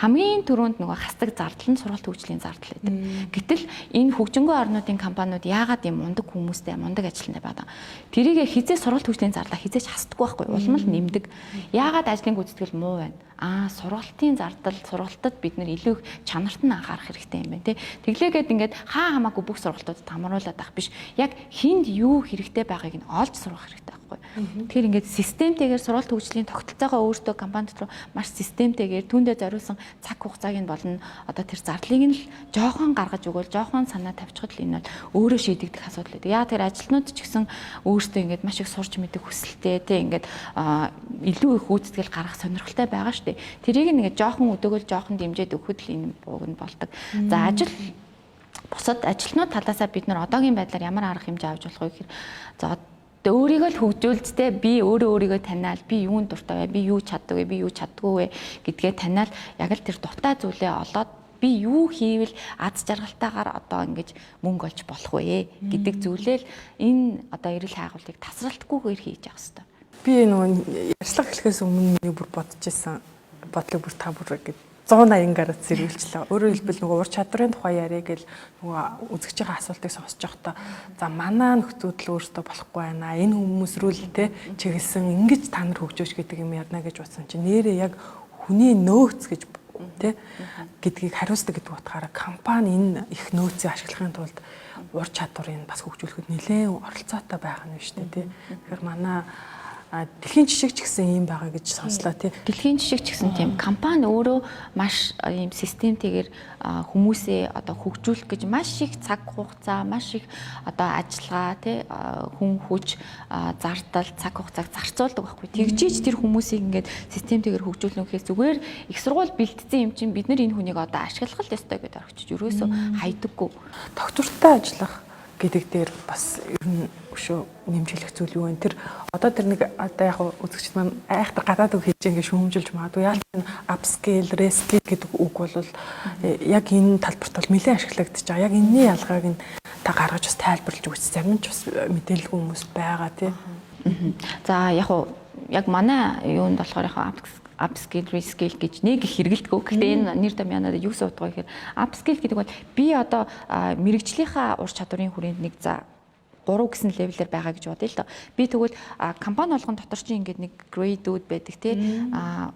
хамгийн түрүүнд нөгөө хасдаг зардал нь сургалт хөгжлийн зардал байдаг. Гэтэл энэ хөгжингөө орнуудын компаниуд яагаад юм мундаг хүмүүстэй мундаг ажилтнаа байдаг. Тэрийг хизээ сургалт хөгжлийн зардалаа хизээж хасдаггүй байхгүй. Улам л нэмдэг. Яагаад ажлын гүйцэтгэл муу байна? Сургалтын зардал, сургалтад бид нэр илүү их чанарт нь анхаарах хэрэгтэй юм байна тий. Тэглээгээд ингээд хамаагүй бүх сургалтуудад хамруулаад байх биш. Яг хинд юу хэрэгтэй байгааг нь олж сурах хэрэгтэй байхгүй. Тэгэхээр ингээд системтэйгээр сургалт хөгжлийн тогтолцоогоо өөртөө компани дотор маш системтэйгээр түүндээ зориулсан цаг хугацааг нь болно. Одоо тэр зардлыг нь л жоохон гаргаж өгөөл, жоохон санаа тавьчихад л энэ бол өөрөө шийдэгдэх асуудал байдаг. Яа тэр ажилтнууд ч гэсэн өөртөө ингээд маш их сурч мэдэх хүсэлтэй тий ингээд илүү их гүйцэтгэл гаргах сонирхолтой байгаа шүү дээ. Тэрийг нэгэ жоохон өдөөгөл жоохон дэмжиж өгөхөд л энэ бууг нь болдог. За ажил бусад ажилтнууд талаасаа бид нар одоогийн байдлаар ямар арга хэмжээ авч болох вэ гэхээр за өөрийгөө л хөгжүүлцтэй би өөрийгөө таниал би юунд дуртай вэ би юу чаддаг вэ би юу чаддгүй вэ гэдгээ таниал яг л тэр дуртай зүйлээ олоод би юу хийвэл аз жаргалтайгаар одоо ингэж мөнгө олж болох вэ гэдэг зүйлээ энэ одоо эрүүл хайгуулыг тасралтгүйгээр хийж явах хэрэгтэй. Би нөгөө ярьцлага эхлэхээс өмнө нэг бүр бодож исэн бодлого бүр та бүр гэж 180 гаруй зэрэгүүлчлээ. Өөрөөр хэлбэл нөгөө ур чадрын тухай яриа гэл нөгөө үзэгчийн асуултыг сонсож байхдаа за манай нөхцөл өөртөө болохгүй байна. Энэ хүмүүс рүү л те чиглэсэн ингэж та нар хөгжөөч гэдэг юм ярина гэж бодсон чинь нэрээ яг хүний нөөц гэж те гэдгийг хариуцдаг гэдэг утгаараа компани энэ их нөөцийг ашиглахын тулд ур чадварыг бас хөгжүүлэхэд нэлээд оролцоотой байх нь шүү дээ те. Тэгэхээр манай дэлхийн жишг ч гэсэн юм байгаа гэж сонслоо тий. Дэлхийн жишг ч гэсэн тийм компани өөрөө маш ийм системтэйгээр хүмүүсээ одоо хөгжүүлэх гэж маш их цаг хугацаа, маш их одоо ажиллагаа тий хүн хүч зардал цаг хугацааг зарцуулдаг байхгүй. Тэгжиж тэр хүмүүсийг ингээд системтэйгээр хөгжүүлнө гэхээс зүгээр их сургууль бэлтцсэн юм чинь бид нар энэ хүнийг одоо ашиглах л ёстой гэдээ орчиж ерөөсөө хайдаггүй. Доктортой ажиллах гэдэг дээр бас ер нь өшөө нэмжлэх зүйл юу вэ? Тэр одоо тэр нэг одоо яг үзэгчд маань айхтар гадаад үг хийж ингээ шүүмжилж магадгүй яалт энэ upscale, rescale гэдэг үг бол яг энэ талбарт бол нэлээд ашиглагдаж байгаа. Яг энэний ялгааг нь та гаргаж бас тайлбарлаж өгч зарим нь ч бас мэдээлгүй хүмүүс байгаа тий. За яг манай юунд болохоор upskill, reskill гэж нэг их хэрэгэлдэг. Гэхдээ энэ нэр томьёоноор юу гэсэн утга вэ гэхээр upskill гэдэг бол би одоо мэрэгжлийнхаа ур чадварын хүрээнд нэг 3 гэсэн левелээр байгаа гэж бодъё л доо. Би тэгвэл компани болгон дотор чинь ингээд нэг грейдүүд байдаг тий.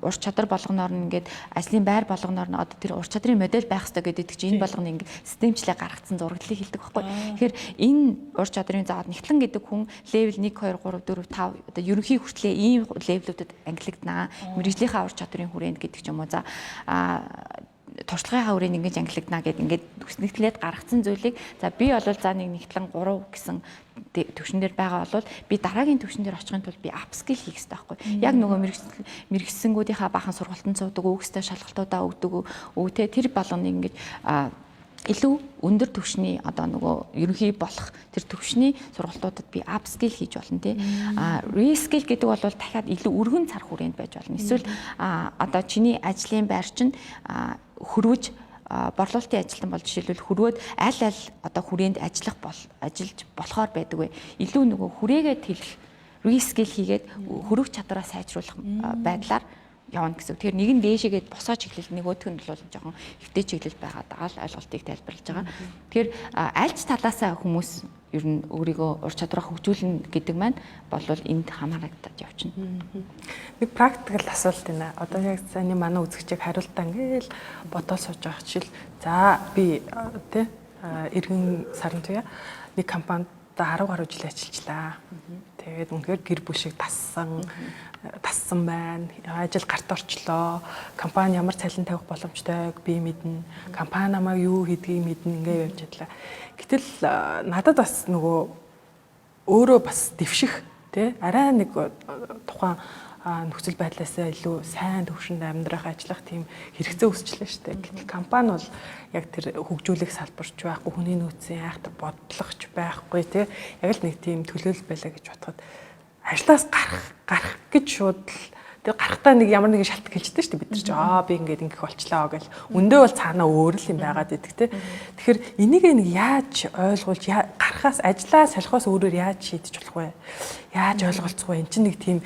Ур чадвар болгоноор нь ингээд ажлын байр болгоноор нь одоо тэр ур чадрын модель байх хэрэгтэй гэдэг чинь энэ болгоно ингээд системчлээ гаргацсан зураглалыг хэлдэг байхгүй. Тэгэхээр энэ ур чадрын заавал нэгтлэн гэдэг хүн левел 1 2 3 4 5 одоо ерөнхий хүртлээ ийм левелүүдэд ангилагдана. Мэргэжлийнхаа ур чадрын хүрээнд гэдэг ч юм уу. За туршлагынхаа хүрээнд ингэж ангилагдана гэдэг ингээд хүснэгтлээд гаргацсан зүйлийг за би бол за нэг нэгтлэн 3 гэсэн төвшин дээр байгаа бол би дараагийн төвшин дээр очихын тулд би апскил хийх хэрэгтэй байхгүй. Яг нөгөө мэрэгсэнгүүдийнхаа бахан сургалтанд суудаг, өгстэй шалгалтуудаа өгдөг өвтэй тэр болгоно ингэж илүү өндөр төвшний одоо нөгөө ерөнхий болох тэр төвшний сургалтуудад би апскил хийж болно тий. Рескил гэдэг бол дахиад илүү өргөн цар хүрээнд байж болно. Эсвэл одоо чиний ажлын байр чинь хөрвж борлуулалтын ажилтан бол жишээлбэл хөрвөөд аль одоо хүрээнд ажиллаж болохоор байдаг вэ? Илүү нөгөө хүрээгээ тэлэх рескил хийгээд хөрвөх чадвараа сайжруулах байдлаар явна гэсэн. Тэгэхээр нэг нь дээшээгээд босоо чиглэл нөгөөх нь бол жоохон хөвтэй чиглэл байгаа даа л ойлголтыг тайлбарлаж байгаа. Тэгэхээр альч талаасаа хүмүүс ер нь өөрийгөө ур чадвараа хөгжүүлнэ гэдэг маань болвол энд хамаарагдаад явчихна. Нэг практикал асуулт байна. Одоо яг заны манай үзэгчийг хариултаа ингээл бодоод сууж байгаа чил. За би тий эргэн сарын туяа нэг компанид 10 гаруй жил ажиллажлаа. Тэгээд үнэхээр гэр бүл шиг тассан байна. Ажил гарт орчлоо. Компани ямар цалин тавих боломжтойг би мэднэ. Компани намайг юу хийдгийг мэднэ. Ингээ явж чадлаа. Гэтэл надад бас нөгөө өөрөө бас дэвших тий арай нэг тухайн нөхцөл байдлаасаа илүү сайн төвшөнд амьдрах ажиллах тийм хэрэгцээ өсчлээ шүү дээ. Гэтэл компани бол яг тэр хөгжүүлэх салбарч байхгүй, хүний нөөцийн айхтар бодлогоч байхгүй тий яг л нэг тийм төлөөлөл байлаа гэж бодоход ажлаас гарах гэж шууд тэр гарахтаа нэг ямар нэгэн шалтгаан хэлждэг шүү дээ бид нар ч би ингээд ингэх болчлаа гэл өндөө бол цаанаа өөр л юм байгаад идэг тий. Тэгэхээр энийг нэг яаж ойлгуулж гарахаас ажлаа солихоос өөрөөр яаж шийдэж болох вэ? Яаж ойлголцох вэ? Энд чинь нэг тийм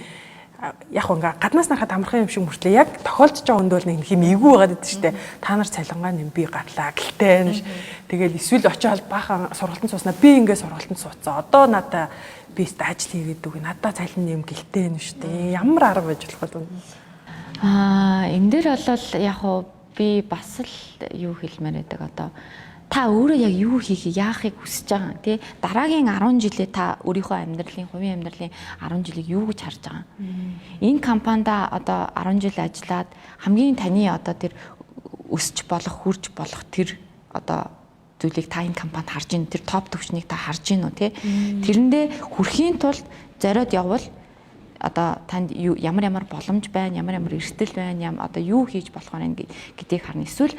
яг ингээ гаднаас нарахад амархан юм шиг мөртлөө яг тохиолдож байгаа өндөө нэг юм эвгүй байгаад идэв штэ. Та нар цалингаа нэм би гарлаа гэлтэй. Тэгэл эсвэл очиод баахан сургалтанд сууснаа би ингээ сургалтанд суудсан. Одоо надаа би ажил хийгээд үг надаа цалин нэм гэлтэй нь штэ. Ямар арга байж болох вэ? Энэ дээр бол яг би бас л юу хэлмээр байдаг одоо та өөрөө яг юу хийхийг яахыг хүсэж байгаа тий дараагийн 10 жилээ та өөрийнхөө амьдралын хувийн амьдралын 10 жилийг юу гэж харж байгаа. Энэ компанид одоо 10 жил ажиллаад хамгийн таны одоо тэр өсч болох хурж болох тэр одоо зүйлийг та энэ компанид харж ийн тэр топ төвчнийг та харж ийн үү тий тэрэндээ хүрэхийн тулд зориод явбал одоо танд ямар боломж байна, ямар эрсдэл байна, одоо юу хийж болох вэ гэдгийг харна. Эсвэл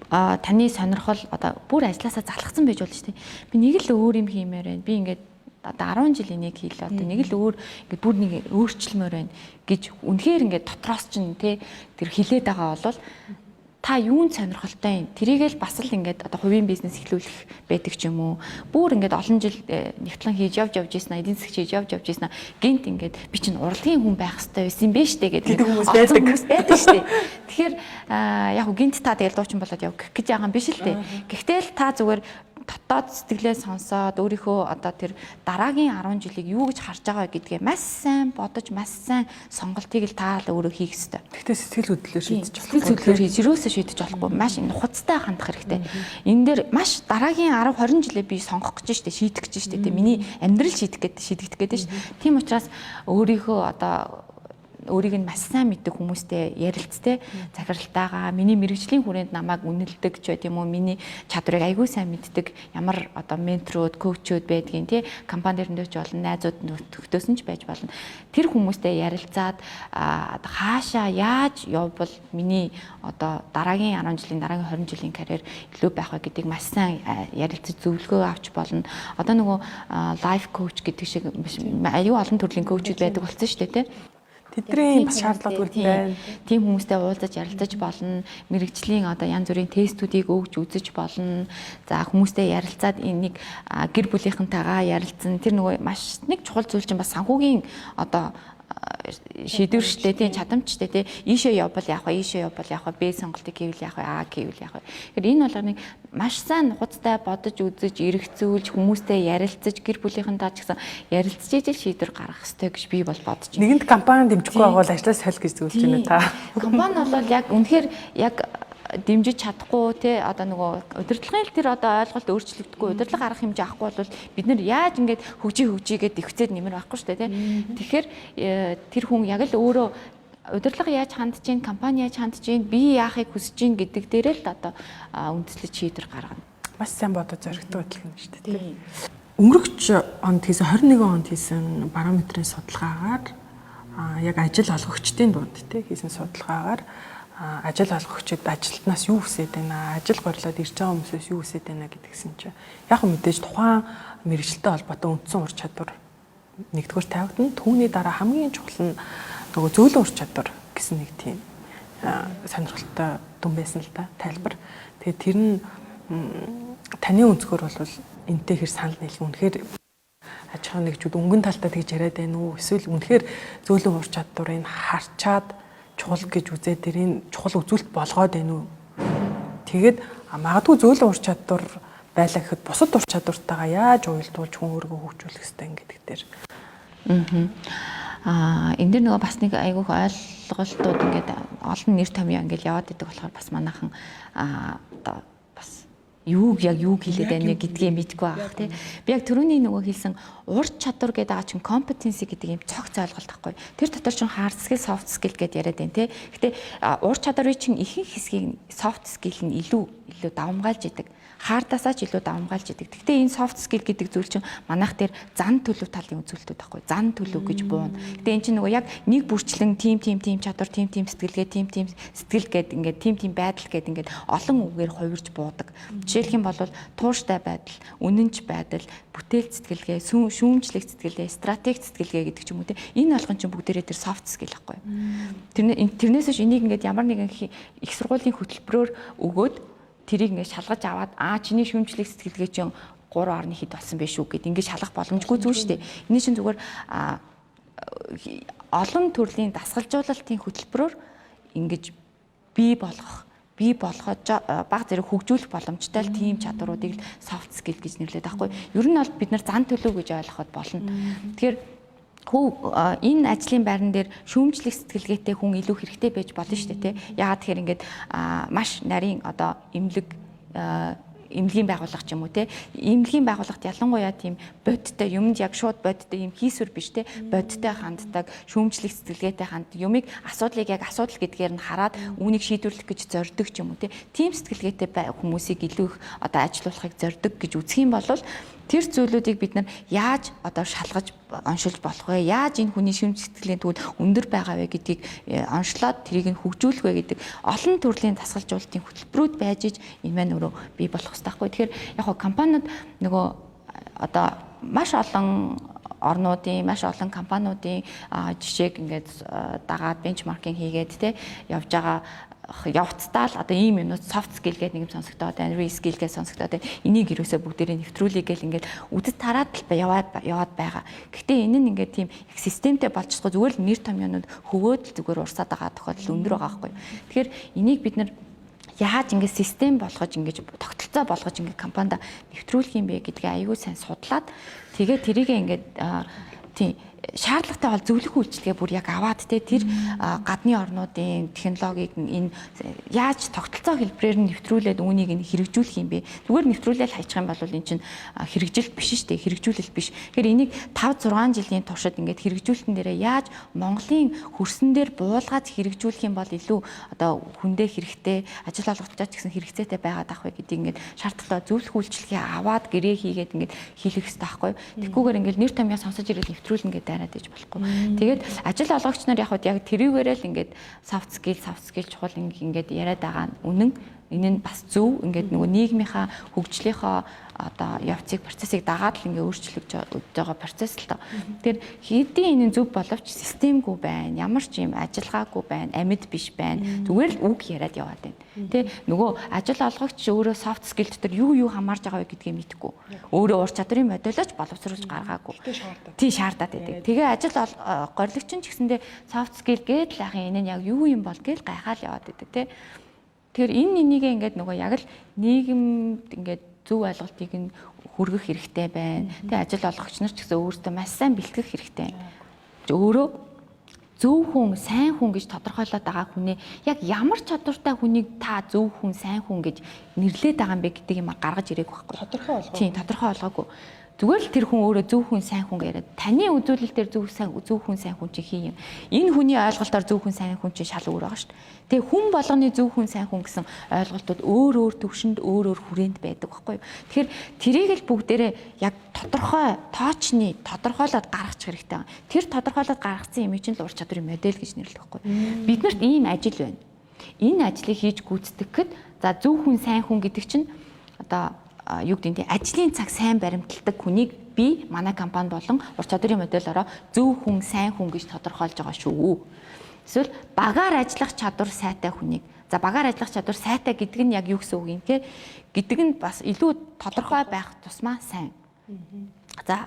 таны сонирхол одоо бүр ажилласаа залхсан байж болно шүү дээ. Би нэг л өөр юм хиймээр байна. Би ингээд одоо 10 жилийн нэг хийлээ. Одоо нэг л өөр ингээд бүр нэг өөрчлөмөр байна гэж үнэхээр ингээд дотроос чинь тий тэр хилээд байгаа бол та юунд сонирхолтой юм? Тэрийгэл бас л ингээд одоо хувийн бизнес эхлүүлэх байдаг ч юм уу. Бүр ингээд олон жил нэгтлэн хийж явж ийсэн, эдийн засгийн хийж явж ийсэн. Гинт ингээд би чинь урлагийн хүн байх хэрэгтэй байсан юм бэ штэ гэдэг хүмүүс байдаг штэ. Тэгэхээр яг гинт та тэгэл дуучин болоод яв гэж байгаа юм биш л дээ. Гэхдээ л та зүгээр дотоод сэтгэлээ сонсоод өөрийнхөө одоо тэр дараагийн 10 жилийг юу гэж харж байгаа гэдгээ маш сайн бодож маш сайн сонголтыг л та л өөрөө хийх ёстой. Гэхдээ сэтгэл хөдлөлөөр шийдэж болохгүй. Сэтгэл хөдлөлөөр хийж юусоо шийдэж болохгүй. Маш нухацтай хандах хэрэгтэй. Энэ дээр маш дараагийн 10 20 жилээ би сонгох гэж штэ шийдэх гэж штэ. Тэ миний амьдрал шийдэгдэх гэдэг штэ. Тийм учраас өөрийнхөө одоо өөрийг нь маш сайн мэддэг хүмүүстэй ярилцтэй захиралтайгаа миний мэрэгжлийн хүрээнд намайг үнэлдэг ч байт юм уу, миний чадварыг аягүй сайн мэддэг ямар одоо менторууд, коучуд байдгийн тий компани дээрнээ ч болно, найзууд нөхдөсөн ч байж болно. Тэр хүмүүстэй ярилцаад хаашаа яаж явбал миний одоо дараагийн 10 жилийн, дараагийн 20 жилийн карьер илүү байх вэ гэдгийг маш сайн ярилцаж зөвлөгөө авч болно. Одоо нөгөө лайф коуч гэдэг шиг аюу олон төрлийн коучуд байдаг болсон шүү дээ тий. Тэдний бас шаардлагагүй байна. Тийм хүмүүстэй уулзаж ярилцаж болно. Мэргэжлийн одоо янз бүрийн тестүүдийг өгж үзэж болно. За хүмүүстэй ярилцаад энийг гэр бүлийнхэнтэйгээ ярилцсан. Тэр нөгөө маш нэг чухал зүйл чинь бас санхүүгийн одоо шийдвэр штэ тийм чадамжтай тийм ийшээ явбал яах вэ, ийшээ явбал яах вэ, Б сонголтыг хийвэл яах вэ, А хийвэл яах вэ. Тэгэхээр энэ болгоныг маш сайн нухацтай бодож үзэж, эргэцүүлж, хүмүүстэй ярилцаж, гэр бүлийнхэнтэй ч гэсэн ярилцж ижил шийдвэр гаргах хэрэгтэй гэж би бол бодож байна. Нэгэнт компани дэмжихгүй байгаа бол ажлаас солих гэж зөвлөж байна та. Компани бол яг үнэхээр яг дэмжиж чадахгүй те одоо нөгөө удирдлагын тэр одоо ойлголт өөрчлөгдөхгүй, удирдлага арга хэмжээ авахгүй бол бид нар яаж ингэж хөгжигээд дэвхцээд нэмэр байхгүй шүү дээ те. Тэгэхээр тэр хүн яг л өөрөө удирдлага яаж хандж гин, компани яаж хандж гин, би яахыг хүсэж гин гэдэг дээрээ л одоо үндэслэж шийдвэр гаргана. Маш сайн бодож зоригтой хөдөлгөн шүү дээ те. Өнгөрөх онд хийсэн 21 онд хийсэн барометрийн судалгаагаар яг ажил олгогчдын дунд те хийсэн судалгаагаар ажил олгогчид ажилтнаас юу хүсэж байна, ажил горлоод ирж байгаа хүмүүсээс юу хүсэж байна гэдгсэн чинь яг мэдээж тухайн мэргэжилтэй холбоотой үндсэн ур чадвар нэгдүгээр тавигдана. Түүний дараа хамгийн чухал нь нөгөө зөөлөн ур чадвар гэсэн нэг тийм сонирхолтой дүн байсан л да тайлбар. Тэгээд тэр нь таны өнцгөр бол энтэй хэр санал нийлэх үнэхээр аж ахуйн нэгжүүд өнгөн талдаа тэгж яриад байна уу? Эсвэл үнэхээр зөөлөн ур чадварыг харчаад чухал гэж үзээд тэрийн чухал үзүүлэлт болгоод байна уу? Тэгээд магадгүй зөөлөн ур чадвар байлаа гэхэд бусад ур чадвартайгаа яаж уялдуулж хүн өөрийгөө хөгжүүлэх хэрэгтэй гэдэг дээр. Энэ дэр нөгөө бас нэг айгүйх ойлголтууд ингээд олон нэр томьёо ингээд яваад идэг болохоор бас манайхан одоо бас юуг хэлээд байна гэдгийг мэдгүй байх тий. Би яг түрүүний нөгөө хэлсэн ур чадвар гэдэг байгаа чинь компетенси гэдэг юм цогц ойлголт байхгүй. Тэр дотор чинь hard skill, soft skill гэдээ яриад байна тий. Гэтэ ур чадварын чинь ихэнх хэсгийг soft skill нь илүү давамгайлж идэг. Хаардасаа ч илүү давамгайлж идэг. Гэхдээ энэ soft skill гэдэг зүйл чинь манайх дээр зан төлөв талын үзүүлэлтүүд байхгүй. Зан төлөв гэж буuna. Гэтэ энэ чинь нөгөө яг нэг бүрчлэн тим чадвар, тим сэтгэлгээ, тим сэтгэл гээд ингээд тим байдал гээд ингээд олон үгээр хувирж буудаг. Жишээлх юм бол тууштай байдал, үнэнч байдал, бүтээл сэтгэлгээ, шүүмжлэх сэтгэлгээ, стратеги сэтгэлгээ гэдэг ч юм уу те. Энэ болгон чинь бүгдээрээ тэр soft skill байхгүй. Тэрнээс ч энийг ингээд ямар нэгэн их сургуулийн хөтөлбөрөөр өгөөд тэрийг ингээд шалгаж аваад чиний шүүмжлэх сэтгэлгээ чинь 3.1 хэд болсон бэ шүү гэд ингээд шалгах боломжгүй зүйл шүү дээ. Энэ чинь зүгээр олон төрлийн дасгалжуулалтын хөтөлбөрөөр ингэж бий болгоход баг зэрэг хөгжүүлэх боломжтой тийм чадваруудыг soft skill гэж нэрлэдэг байхгүй. Ер нь бол бид нар зан төлөв гэж ойлгоход болно. Тэгэхээр энэ ажлын байран дээр шүүмжлэх сэтгэлгээтэй хүн илүү хэрэгтэй байж болно шүү дээ тий. Яагаад тэгэхээр ингээд маш нарийн одоо эмнэлгийн байгууллага ч юм уу те эмнэлгийн байгууллагт ялангуяа тийм бодиттой юмд яг шууд бодиттой юм хийсвэр биш те бодиттой ханддаг шүүмжлэх сэтгэлгээтэй ханддаг юмыг асуудлыг яг асуудал гэдгээр нь хараад үүнийг шийдвэрлэх гэж зорддог ч юм уу те тийм сэтгэлгээтэй хүмүүсийг илүү их одоо ажилуулахыг зорддог гэж үзэх юм бол тэр зүйлүүдийг бид нар яаж одоо шалгаж оншилж болох вэ? Яаж энэ хүний шүүмжлэх сэтгэлийн тэгвэл өндөр байгаа вэ гэдгийг оншлоод тэрийг нь хөгжүүлэх вэ гэдэг олон төрлийн дасгалжуулалтын хөтөлбөрүүд байж иж энэ маань өөрөө бий болох хэрэгтэй байхгүй. Тэгэхээр яг хоо компаниуд нөгөө одоо маш олон орнуудын маш олон компаниудын жишээг ингээд дагаад бенчмаркинг хийгээд те явж байгаа явцдаа л одоо ийм юмнууд soft skill гэдэг нэг юм сонсогдоод байна, re skill гэж сонсогдоод байна. Энийг юусоо бүгдээрээ нэвтрүүлээ гэл ингээд үдэд тараад л яваад байгаа. Гэхдээ энэ нь ингээд тийм их системтэй болчихсоо зүгээр л нэр томьёонууд хөвөөд л зүгээр урсаад байгаа тохиолдол өндөр байгаа байхгүй. Тэгэхээр энийг бид нар яаж ингээд систем болгож ингээд тогтолцоо болгож ингээд компанид нэвтрүүлэх юм бэ гэдгийг аягүй сайн судлаад тэгээд тэрийг ингээд тийм шаардлагатай бол зөвлөх үйлчилгээ бүр яг аваад тэр гадны орнуудын технологиг энэ яаж тогтолцоо хэлбэрээр нь нэвтрүүлээд үүнийг нь хэрэгжүүлэх юм бэ? Зүгээр нэвтрүүлэл хайчих юм бол энэ чинь хэрэгжилт биш шүү дээ. Хэрэгжүүлэлт биш. Тэгэхээр энийг 5-6 жилийн туршид ингээд хэрэгжүүлэлтэн дээрээ яаж Монголын хөрсөн дээр буулгаад хэрэгжүүлэх юм бол илүү одоо хүндээ хэрэгтэй, ажил олгогчдод ч гэсэн хэрэгцээтэй байгаад ах вэ гэдгийг ингээд шаардлагатай зөвлөх үйлчилгээ аваад гэрээ хийгээд ингээд хийлгэх хэрэгтэй байхгүй. Тэгхгүйгээр ингээд нэр томьёо сонсож ирээд нэвтрүүлнэ гэдэг дараад иж болохгүй. Тэгээд ажил олгогч нар яг тэрүүгээрээ л ингээд soft skill чухал ингээд яриад байгаа нь үнэн. Энэ нь бас зөв ингээд нөгөө нийгмийнхаа хөгжлийнхоо одоо явцыг процессыг дагаад л ингээ өөрчлөгдөж байгаа процесс л тоо. Тэгэхээр хэдийн энэ зөв боловч системгүй байна. Ямар ч юм ажиллагаагүй байна. Амьд биш байна. Зүгээр л үг яриад яваад байна. Тэ нөгөө ажил олгогч өөрөө soft skill дотор юу хамаарж байгаа вэ гэдгийг мэдэхгүй. Өөрөө ур чадрын модельч боловсруулж гаргаагүй. Тий шаардаад байдаг. Тэгээ ажил горлогч нь ч гэсэндээ soft skill гээд л яхаа энэ нь яг юу юм бол гээл гайхаал яваад байдаг тэ. Тэгэхээр энэ энийгээ ингээд нөгөө яг л нийгэмд ингээд зөв ойлголтыг нь хүргэх хэрэгтэй байна. Тэгээ ажил олгогч нар ч гэсэн өөртөө маш сайн бэлтгэх хэрэгтэй. Өөрөө зөв хүн, сайн хүн гэж тодорхойлоод байгаа хүнээ яг ямар чадвартай хүнийг та зөв хүн, сайн хүн гэж нэрлээд байгаа юм бэ гэдэг юм гаргаж ирээгүй байхгүй. Тодорхой олгоо. Тийм, тодорхой олгоогүй. Зүгээр л тэр хүн өөрөө зөв хүн, сайн хүн яриад таны үзүүлэлтээр зөв хүн, сайн хүн чи хий юм. Энэ хүний ойлголтоор зөв хүн, сайн хүн чи шал өөр байгаа шүү дээ. Тэгээ хүн болгоны зөв хүн, сайн хүн гэсэн ойлголтууд өөр төвшөнд өөр хүрээнд байдаг байхгүй юу. Тэгэхээр тэрийг л бүгдээрээ яг тодорхой тоочны тодорхойлоод гаргачих хэрэгтэй байна. Тэр тодорхойлоод гаргацсан юм чинь л ур чадрын модель гэж нэрлэдэг байхгүй юу. Биднэрт ийм ажил байна. Энэ ажлыг хийж гүйцэтгэхэд за зөв хүн, сайн хүн гэдэг чинь одоо юу гэдэг нь ажлын цаг сайн баримталдаг хүнийг би манай компани болон ур чадрын модельороо зөв хүн, сайн хүн гэж тодорхойлж байгаа шүү. Эсвэл багаар ажиллах чадвар сайтай хүнийг. За багаар ажиллах чадвар сайтай гэдэг нь яг юу гэсэн үг юм те? Гэдэг нь бас илүү тодорхой байх тусмаа сайн. За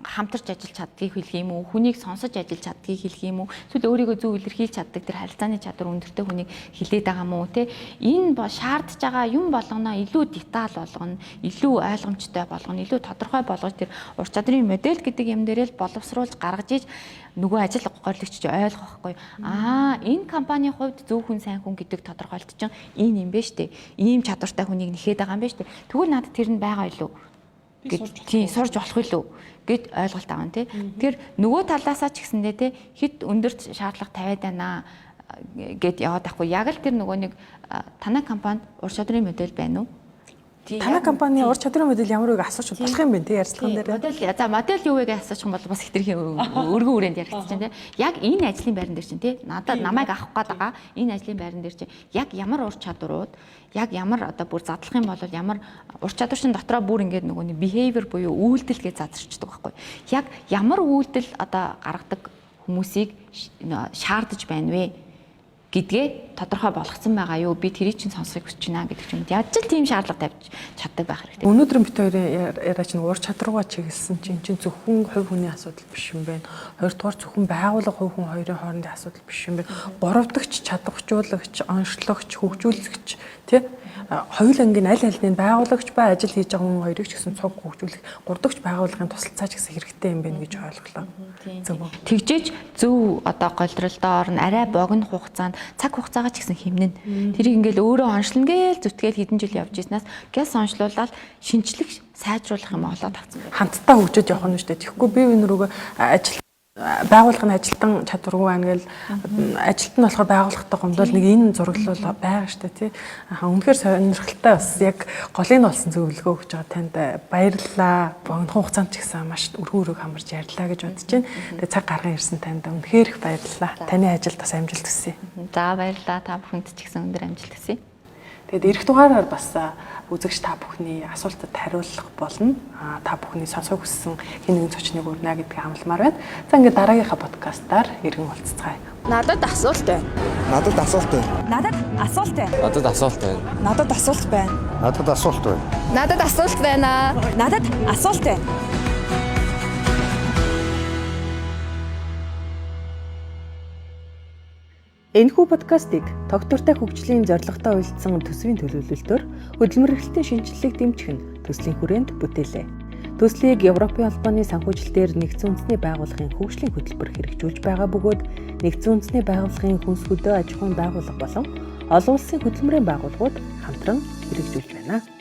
хамтарч ажиллаж чаддгийг хэлэх юм уу? Хүнийг сонсож ажиллаж чаддгийг хэлэх юм уу? Эсвэл өөрийгөө зөв илэрхийлж чаддаг тэр харилцааны чадвар өндөртэй хүнийг хэлээд байгаа мó те? Энэ шаардж байгаа юм болгоно илүү деталь болгоно, илүү ойлгомжтой болгоно, илүү тодорхой болгож тэр ур чадрын модель гэдэг юм дээрээ л боловсруулж гаргаж иж нөгөө ажил горлогч ойлгох байхгүй. Энэ компанийн хувьд зөв хүн, сайн хүн гэдэг тодорхойлт чинь энэ юм бэ штэ. Ийм чадвартай хүнийг нэхэд байгаа юм бэ штэ. Тэгвэл надад тэр нь байгаа илүү тий сурж болох илүү гэд ойлголт авна тий. Тэгэхээр нөгөө талаасаа ч гэсэндээ тий хэд өндөрт шаардлага тавиад байна гэд яваад байхгүй. Яг л тэр нөгөө нэг танай компанид ур чадрын модель байна уу? Танай компани ур чадрын модель ямар үг асууж болох юм бэ тий ярилцлаган дээр. Модель юу вэ гэж асуучих юм бол бас хэтэрхий өргөн үрээнд яригдчих чинь тий. Яг энэ ажлын байран дээр чинь тий надад намайг авах гээд байгаа энэ ажлын байран дээр чинь яг ямар ур чадварууд яг ямар одоо бүр задлах юм бол ямар ур чадвар шин дотроо бүр ингээд нөгөө нэг behavior буюу үйлдэл гэж задарчдаг байхгүй. Яг ямар үйлдэл одоо гаргадаг хүмүүсийг шаардаж байна вэ гэдгээ тодорхой болгоцсон байгаа юу? Би тэрийг чинь сонсохыг хүсэж байна гэдэг юм. Яаж ч тийм шаардлага тавьж чаддаг байх хэрэгтэй. Өнөөдөр бид хоёрын яриа чинь ур чадваргаа чиглэсэн чинь зөвхөн хувь хүний асуудал биш юм байна. Хоёрдугаар зөвхөн байгууллага хувь хүн хоёрын хоорондын асуудал биш юм байна. Гуравдагч чадваржуулагч, онцлогч, хөгжүүлэгч тий хоёул ангийн аль алины байгуулагч ба ажил хийж байгаа хүн хоёрыг ч гэсэн цуг хөгжүүлэх, гуравдагч байгууллагын тусалцаа ч гэсэн хэрэгтэй юм байна гэж ойлголоо. Зөв. Тэгжээж зөв одоо голдролдоо орно, арай богино хугацаанд цаг хугацаагаа ч гэсэн хэмнэн. Тэрийг ингээл өөрөө онцлно гээл зүтгээл хэдэн жил явж ирснаас гяс онцлуулаад шинжлэх сайжруулах юм олоод авсан байна. Хамтдаа хөгжиж явах нь шүү дээ. Тэгэхгүй бие биенээ рүүгээ ажил байгууллагын ажилтан чадваргүй байна гэл ажилт нь болохоор байгууллагатай гомдол нэг энэ зураглал байгаа шүү дээ тий. Үнэхээр сонирхолтой бас яг голын болсон зөвлөгөө өгч байгаа танд баярлалаа. Богино хугацаанд ч гэсэн маш өргөн хамарч ярьлаа гэж бодож байна. Тэгээ цаг гарган ирсэн танд үнэхээр их баярлалаа. Таны ажилд бас амжилт хүсье. За баярлалаа. Та бүхэнд ч гэсэн өндөр амжилт хүсье. Тэгээд эх дугаараар бас үзэгч та бүхний асуултад хариулах болно. Та бүхний сонсох хүссэн хэн нэгэн зочныг өрнө гэдгийг амламаар байна. За ингээд дараагийнхаа подкастаар иргэн уулзцгаая. Надад асуулт байна. Надад асуулт байна. Надад асуулт байна. Надад асуулт байна. Надад асуулт байна. Надад асуулт байна. Надад асуулт байна. Надад асуулт байна. Энэхүү подкастыг тогтвортой хөгжлийн зорилготой үйлдсэн төсвийн төлөвлөлтөөр хөдөлмөр эрхлэлтийн шинжилгээг дэмжих нь төслийн хүрээнд бүтээлээ. Төслийг Европын холбооны санхүүжилтээр Нэгдсэн үндэсний байгууллагын хөгжлийн хөтөлбөр хэрэгжүүлж байгаа бөгөөд Нэгдсэн үндэсний байгууллагын хүнс хөдөө аж ахуйн байгууллага болон олон улсын хөтөлмөрийн байгууллагууд хамтран хэрэгжүүлж байна.